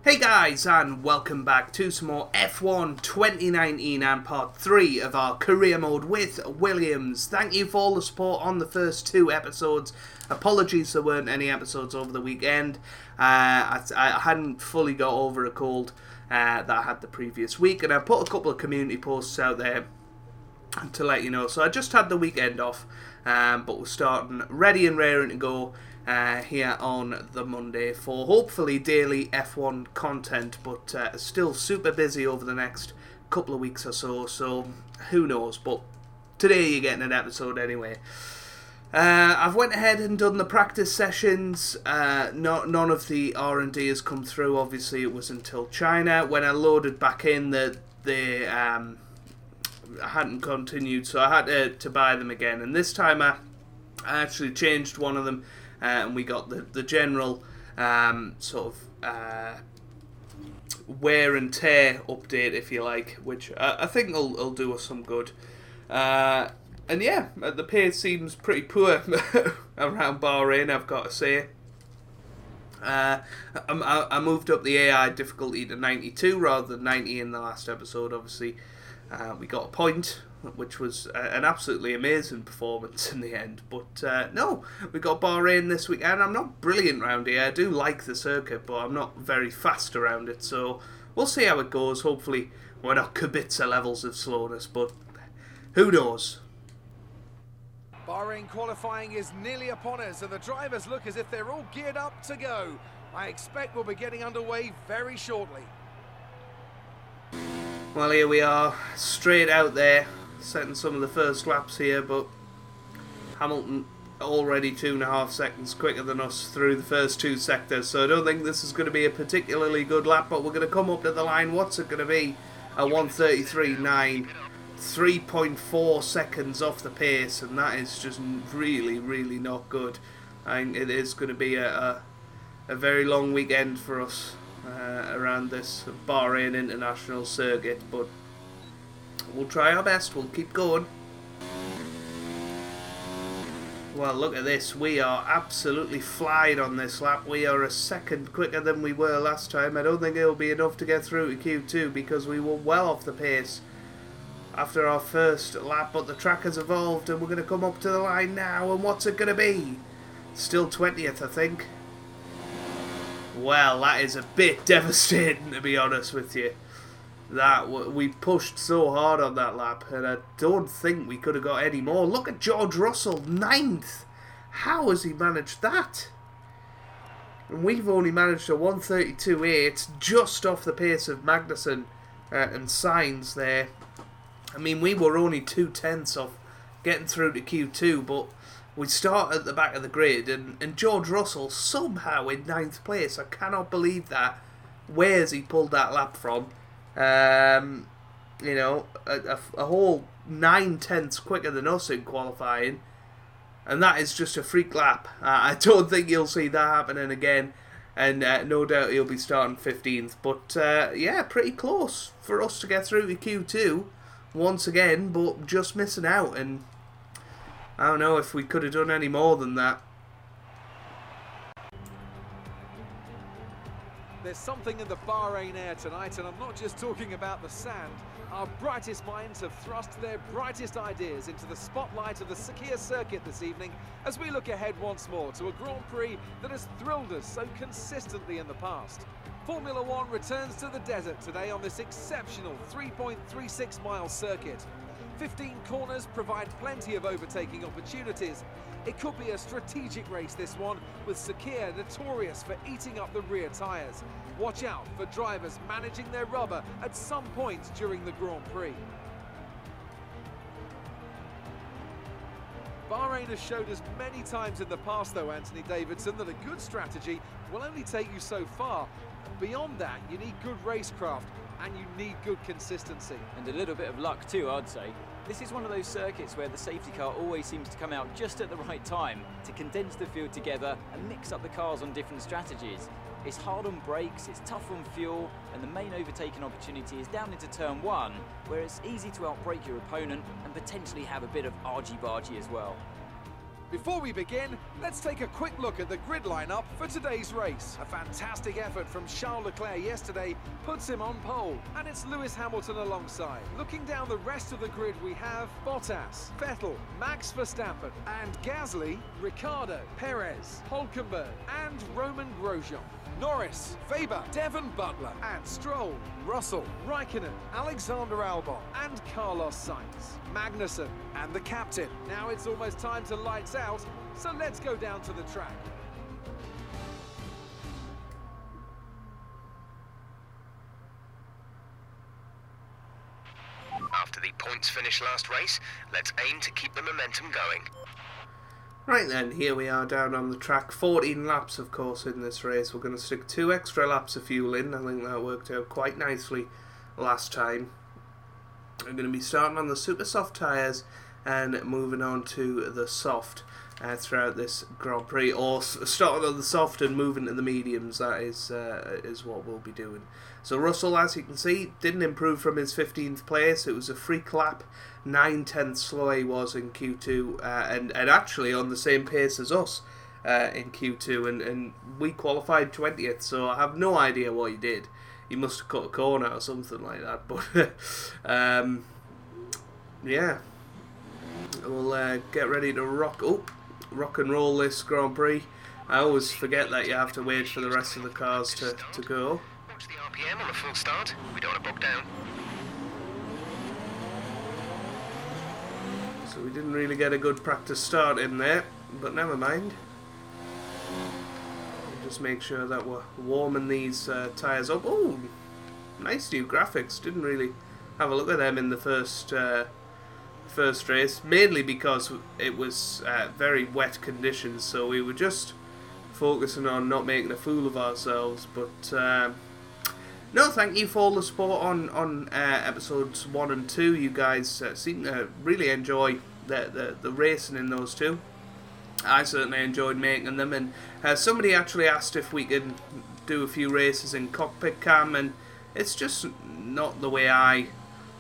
Hey guys, and welcome back to some more F1 2019 and part 3 of our career mode with Williams. Thank you for all the support on the first 2 episodes. Apologies there weren't any episodes over the weekend. I hadn't fully got over a cold that I had the previous week, and I put a couple of community posts out there to let you know. So I just had the weekend off, but we're starting ready and raring to go here on the Monday for hopefully daily F1 content, but still super busy over the next couple of weeks or so who knows, but today you're getting an episode anyway. I've went ahead and done the practice sessions. None of the R&D has come through. Obviously it was until China. When I loaded back in, they hadn't continued, so I had to buy them again, and this time I actually changed one of them. And we got the general sort of wear and tear update, if you like, which I think will do us some good. And yeah, the pace seems pretty poor around Bahrain, I've got to say. I moved up the AI difficulty to 92 rather than 90 in the last episode. Obviously, we got a point, which was an absolutely amazing performance in the end. But no, we got Bahrain this week, and I'm not brilliant around here. I do like the circuit, but I'm not very fast around it. So we'll see how it goes. Hopefully we're not Kubica levels of slowness, but who knows. Bahrain qualifying is nearly upon us, and the drivers look as if they're all geared up to go. I expect we'll be getting underway very shortly. Well, here we are, straight out there, setting some of the first laps here, but Hamilton already 2.5 seconds quicker than us through the first 2 sectors, so I don't think this is going to be a particularly good lap, but we're going to come up to the line. What's it going to be? A 1:33.9, 3.4 seconds off the pace, and that is just really, really not good. I think it is going to be a very long weekend for us around this Bahrain International circuit, but we'll try our best. We'll keep going. Well, look at this. We are absolutely flying on this lap. We are a second quicker than we were last time. I don't think it'll be enough to get through to Q2 because we were well off the pace after our first lap, but the track has evolved and we're going to come up to the line now, and what's it going to be? Still 20th, I think. Well, that is a bit devastating, to be honest with you. We pushed so hard on that lap, and I don't think we could have got any more. Look at George Russell, 9th. How has he managed that? And we've only managed a 1:32.8, just off the pace of Magnussen and Sainz there. I mean, we were only 2/10 off getting through to Q2, but we start at the back of the grid, and George Russell somehow in 9th place. I cannot believe that. Where's he pulled that lap from? You know, a whole 9/10 quicker than us in qualifying, and that is just a freak lap. I don't think you'll see that happening again, and no doubt he'll be starting 15th. But yeah, pretty close for us to get through to Q2 once again, but just missing out, and I don't know if we could have done any more than that. There's something in the Bahrain air tonight, and I'm not just talking about the sand. Our brightest minds have thrust their brightest ideas into the spotlight of the Sakhir circuit this evening as we look ahead once more to a Grand Prix that has thrilled us so consistently in the past. Formula One returns to the desert today on this exceptional 3.36-mile circuit. 15 corners provide plenty of overtaking opportunities. It could be a strategic race, this one, with Sakhir notorious for eating up the rear tyres. Watch out for drivers managing their rubber at some point during the Grand Prix. Bahrain has showed us many times in the past, though, Anthony Davidson, that a good strategy will only take you so far. Beyond that, you need good racecraft and you need good consistency. And a little bit of luck too, I'd say. This is one of those circuits where the safety car always seems to come out just at the right time to condense the field together and mix up the cars on different strategies. It's hard on brakes, it's tough on fuel, and the main overtaking opportunity is down into turn 1, where it's easy to outbrake your opponent and potentially have a bit of argy-bargy as well. Before we begin, let's take a quick look at the grid lineup for today's race. A fantastic effort from Charles Leclerc yesterday puts him on pole, and it's Lewis Hamilton alongside. Looking down the rest of the grid, we have Bottas, Vettel, Max Verstappen, and Gasly, Ricciardo, Perez, Hülkenberg, and Roman Grosjean. Norris, Faber, Devon Butler, and Stroll, Russell, Raikkonen, Alexander Albon, and Carlos Sainz. Magnussen, and the captain. Now it's almost time to lights out, so let's go down to the track. After the points finish last race, let's aim to keep the momentum going. Right then, here we are down on the track. 14 laps, of course, in this race. We're going to stick 2 extra laps of fuel in. I think that worked out quite nicely last time. I'm going to be starting on the super soft tyres and moving on to the soft throughout this Grand Prix, or starting on the soft and moving to the mediums. That is what we'll be doing. So Russell, as you can see, didn't improve from his 15th place. It was a freak lap. 9/10 slower he was in Q2, and actually on the same pace as us in Q2, and we qualified 20th, so I have no idea what he did. He must have cut a corner or something like that, but yeah, we'll get ready to rock and roll this Grand Prix. I always forget that you have to wait for the rest of the cars to go. Watch the RPM on a full start. We don't want to bog down. So we didn't really get a good practice start in there, but never mind. We'll just make sure that we're warming these tyres up. Oh, nice new graphics. Didn't really have a look at them in the first race, mainly because it was very wet conditions, so we were just focusing on not making a fool of ourselves. But no, thank you for all the support on episodes 1 and 2. You guys seem to really enjoy the racing in those two. I certainly enjoyed making them, and somebody actually asked if we could do a few races in cockpit cam, and it's just not the way I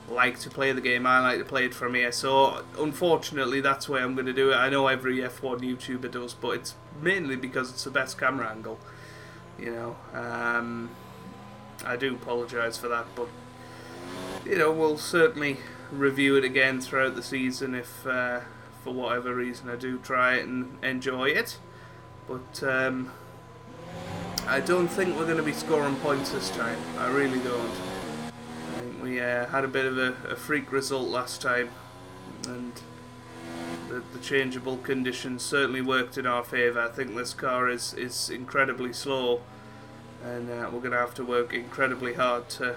like to play the game. I like to play it from here, so unfortunately that's where I'm going to do it. I know every F1 YouTuber does, but it's mainly because it's the best camera angle, you know. I do apologise for that, but you know, we'll certainly review it again throughout the season if for whatever reason I do try it and enjoy it. But I don't think we're going to be scoring points this time. I really don't. I think we had a bit of a freak result last time, and the changeable conditions certainly worked in our favour. I think this car is incredibly slow, and we're going to have to work incredibly hard to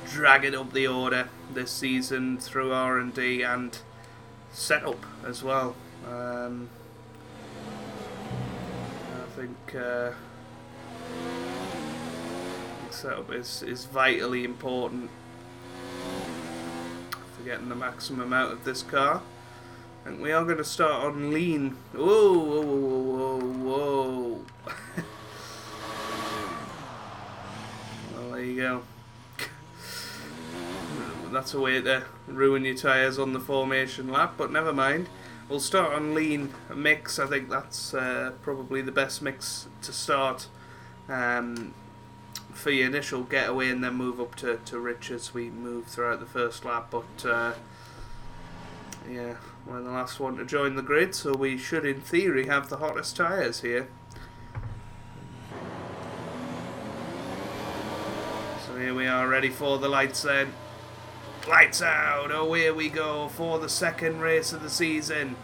drag it up the order this season through R&D and setup as well. I think setup is vitally important for getting the maximum out of this car. And we are going to start on lean. Whoa, whoa, whoa, whoa, whoa. Well, there you go. That's a way to ruin your tyres on the formation lap, but never mind. We'll start on lean mix. I think that's probably the best mix to start for your initial getaway, and then move up to rich as we move throughout the first lap. But yeah, we're the last one to join the grid, so we should in theory have the hottest tyres here. So here we are, ready for the lights then. Lights out! Oh, here we go for the second race of the season.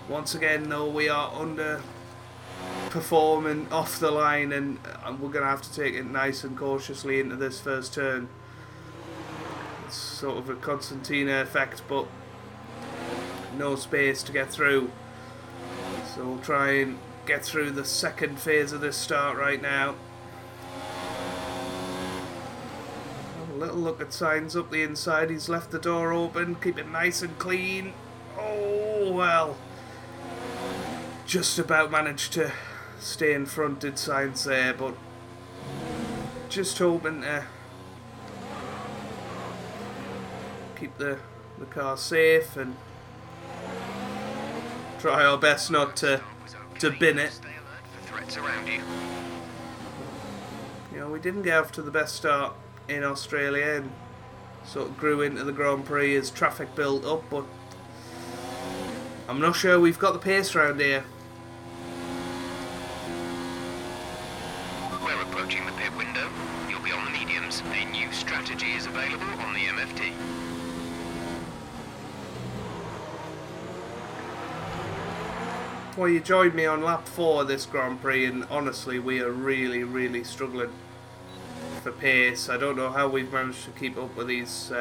Once again, though, we are underperforming off the line, and we're going to have to take it nice and cautiously into this first turn. It's sort of a Constantina effect, but no space to get through. So we'll try and get through the second phase of this start right now. Little look at signs up the inside. He's left the door open. Keep it nice and clean. Oh, well. Just about managed to stay in front, did Sainz there, but just hoping to keep the car safe and try our best not to bin it. Stay alert for threats around you. You know, we didn't get off to the best start in Australia and sort of grew into the Grand Prix as traffic built up, but I'm not sure we've got the pace around here. We're approaching the pit window. You'll be on the mediums. A new strategy is available on the MFT. Well, you joined me on lap 4 of this Grand Prix, and honestly, we are really struggling for pace. I don't know how we've managed to keep up with these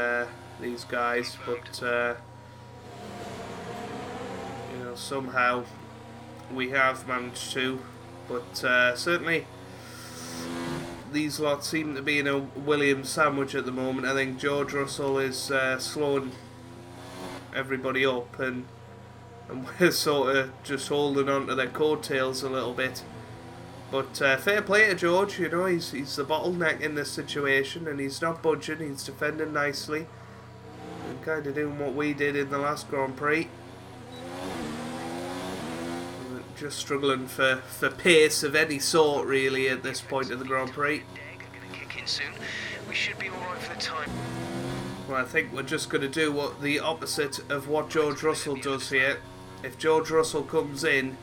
guys, but you know, somehow we have managed to. But certainly, these lot seem to be in a Williams sandwich at the moment. I think George Russell is slowing everybody up, and we're sort of just holding on to their coattails a little bit. But fair play to George, you know, he's the bottleneck in this situation, and he's not budging, he's defending nicely. And kind of doing what we did in the last Grand Prix. We're just struggling for pace of any sort, really, at this point of the Grand Prix. Kick in soon. We should be alright for the time. Well, I think we're just going to do the opposite of what George Russell does here. If George Russell comes in,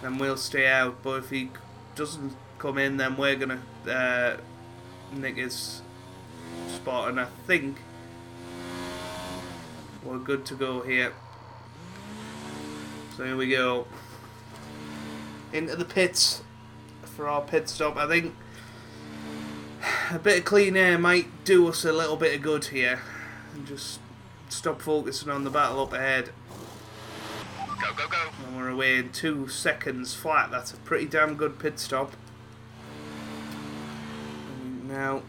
then we'll stay out. But if he doesn't come in, then we're going to nick his spot. And I think we're good to go here. So here we go. Into the pits for our pit stop. I think a bit of clean air might do us a little bit of good here, and just stop focusing on the battle up ahead. Go, go, go. And we're away in 2 seconds flat. That's a pretty damn good pit stop. And now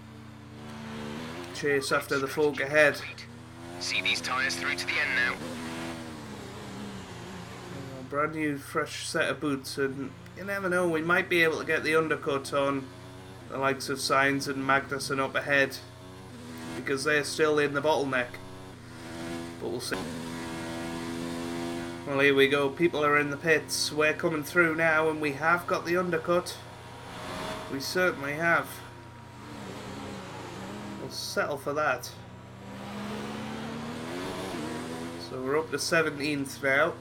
chase after the folk ahead. See these tyres through to the end now. Brand new fresh set of boots, and you never know, we might be able to get the undercut on the likes of Sainz and Magnussen up ahead, because they're still in the bottleneck. But we'll see. Well, here we go. People are in the pits. We're coming through now, and we have got the undercut. We certainly have. We'll settle for that. So we're up to 17th now,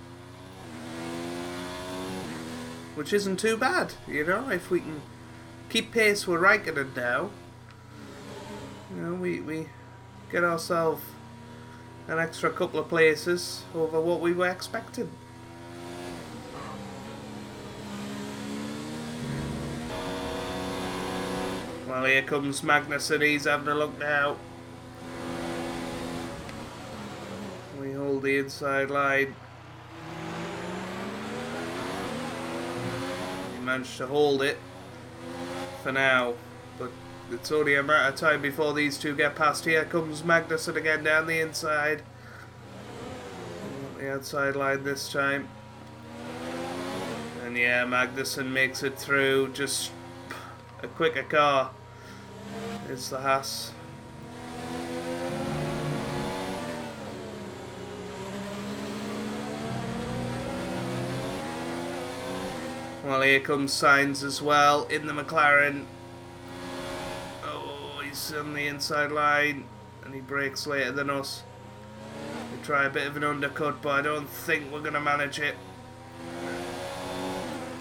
which isn't too bad, you know, if we can keep pace with Raikkonen now. You know, we get ourselves an extra couple of places over what we were expecting. Well, here comes Magnussen, he's having a look now. We hold the inside line. We managed to hold it for now, but it's only a matter of time before these two get past. Here comes Magnussen again down the inside. The outside line this time. And yeah, Magnussen makes it through. Just a quicker car is the Haas. Well, here comes Sainz as well in the McLaren. Oh, he's on the inside line and he brakes later than us. We try a bit of an undercut, but I don't think we're going to manage it.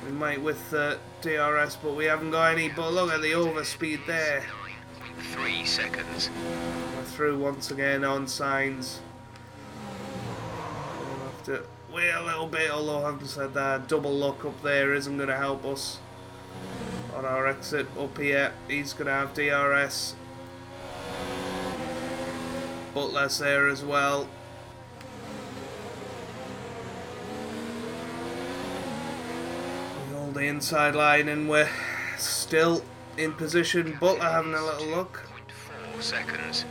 We might with the DRS, but we haven't got any. But look at the overspeed there. 3 seconds. We're through once again on Sainz. We'll have to wait a little bit, although having said that, double lock up there isn't going to help us on our exit up here. He's going to have DRS. Butler's there as well. We hold the inside line and we're still in position. Butler having a little look. 0.4 seconds.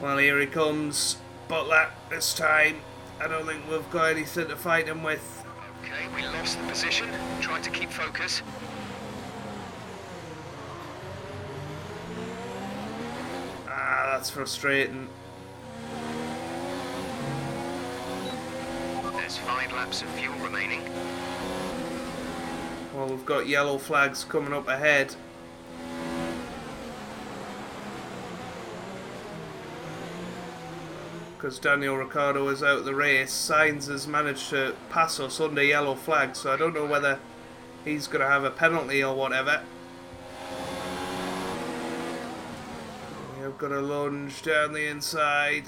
Well, here he comes, Butler this time. I don't think we've got anything to fight him with. Okay, we lost the position. Try to keep focus. That's frustrating. There's 5 laps of fuel remaining. Well, we've got yellow flags coming up ahead. Because Daniel Ricciardo is out of the race. Sainz has managed to pass us under yellow flags, so I don't know whether he's going to have a penalty or whatever. We've got a lunge down the inside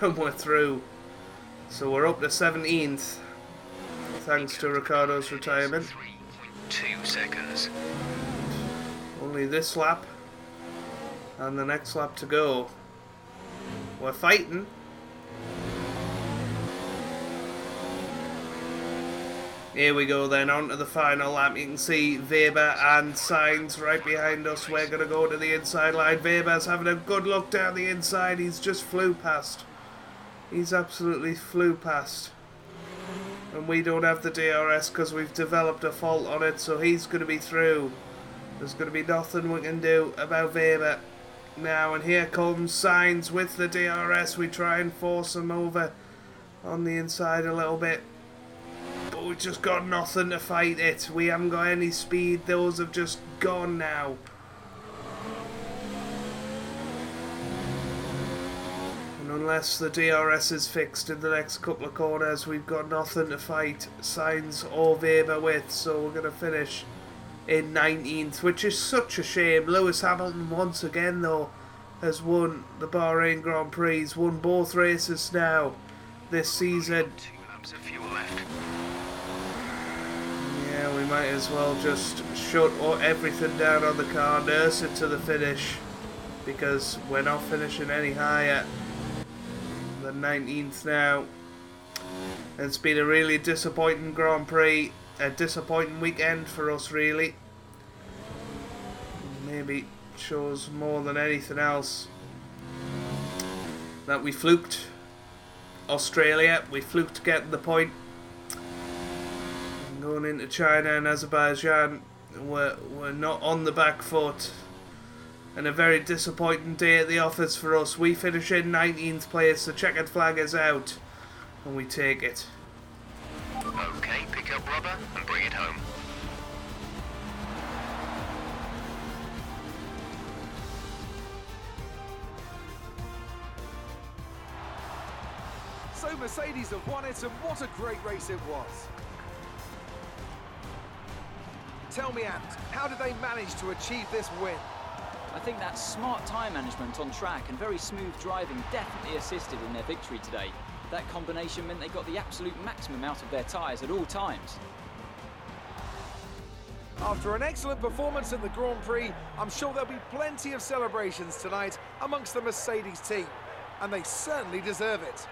and we're through. So we're up to 17th thanks to Ricciardo's retirement. 3.2 seconds. Only this lap and the next lap to go. We're fighting. Here we go then, on to the final lap. You can see Weber and Sainz right behind us. We're going to go to the inside line. Weber's having a good look down the inside. He's just flew past. He's absolutely flew past. And we don't have the DRS because we've developed a fault on it, so he's going to be through. There's going to be nothing we can do about Weber now. And here comes Sainz with the DRS. We try and force him over on the inside a little bit. But we've just got nothing to fight it. We haven't got any speed. Those have just gone now. And unless the DRS is fixed in the next couple of corners, we've got nothing to fight Sainz or Weber with. So we're going to finish in 19th, which is such a shame. Lewis Hamilton once again though has won the Bahrain Grand Prix. He's won both races now this season. 2 laps of fuel left. Yeah, we might as well just shut everything down on the car, nurse it to the finish, because we're not finishing any higher than 19th now. And it's been a really disappointing Grand Prix, a disappointing weekend for us really. Maybe shows more than anything else that we fluked Australia, we fluked getting the point. Going into China and Azerbaijan, we're not on the back foot, and a very disappointing day at the office for us. We finish in 19th place, the checkered flag is out, and we take it. Okay, pick up rubber and bring it home. So Mercedes have won it, and what a great race it was. Tell me, Ant, how did they manage to achieve this win? I think that smart tyre management on track and very smooth driving definitely assisted in their victory today. That combination meant they got the absolute maximum out of their tyres at all times. After an excellent performance in the Grand Prix, I'm sure there'll be plenty of celebrations tonight amongst the Mercedes team, and they certainly deserve it.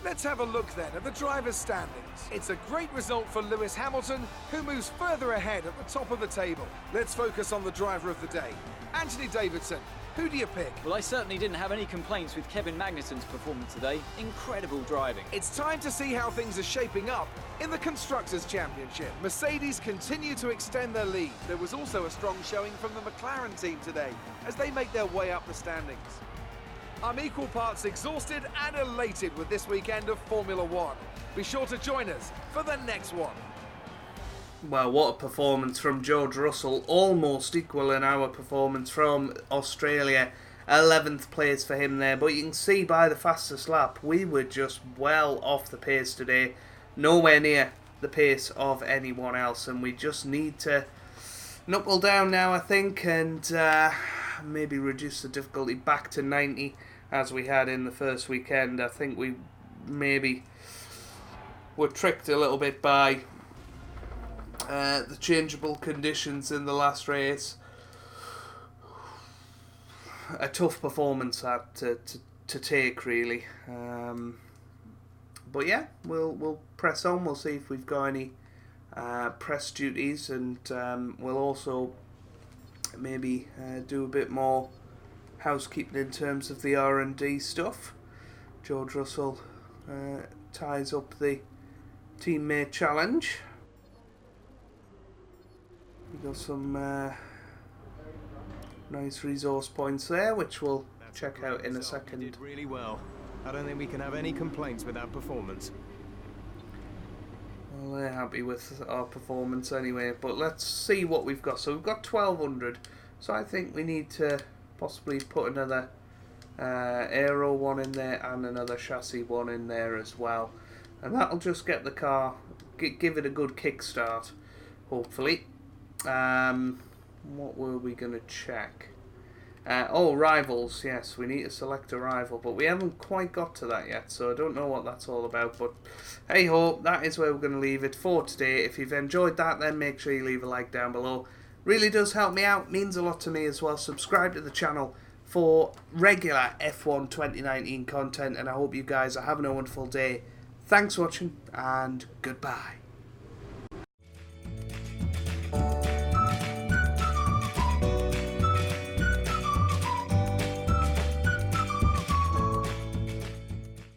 Let's have a look then at the drivers' standings. It's a great result for Lewis Hamilton, who moves further ahead at the top of the table. Let's focus on the driver of the day. Anthony Davidson, who do you pick? Well, I certainly didn't have any complaints with Kevin Magnussen's performance today. Incredible driving. It's time to see how things are shaping up in the Constructors' Championship. Mercedes continue to extend their lead. There was also a strong showing from the McLaren team today as they make their way up the standings. I'm equal parts exhausted and elated with this weekend of Formula One. Be sure to join us for the next one. Well, what a performance from George Russell, almost equaling our performance from Australia. 11th place for him there, but you can see by the fastest lap, we were just well off the pace today. Nowhere near the pace of anyone else, and we just need to knuckle down now, I think, and maybe reduce the difficulty back to 90 as we had in the first weekend. I think we maybe were tricked a little bit by the changeable conditions in the last race. A tough performance to to take, really. But yeah, we'll press on. We'll see if we've got any press duties, and we'll also maybe do a bit more housekeeping in terms of the R&D stuff. George Russell ties up the teammate challenge. We've got some nice resource points there, which we'll check out in a second. You did really well. I don't think we can have any complaints with our performance. Well, they're happy with our performance anyway, but let's see what we've got. So we've got 1200, so I think we need to possibly put another aero one in there and another chassis one in there as well, and that'll just get the car, give it a good kickstart, hopefully. What were we going to check? Rivals. Yes, we need to select a rival, but we haven't quite got to that yet, so I don't know what that's all about. But hey ho, that is where we're going to leave it for today. If you've enjoyed that, then make sure you leave a like down below. Really does help me out, means a lot to me as well. Subscribe to the channel for regular F1 2019 content, and I hope you guys are having a wonderful day. Thanks for watching, and goodbye.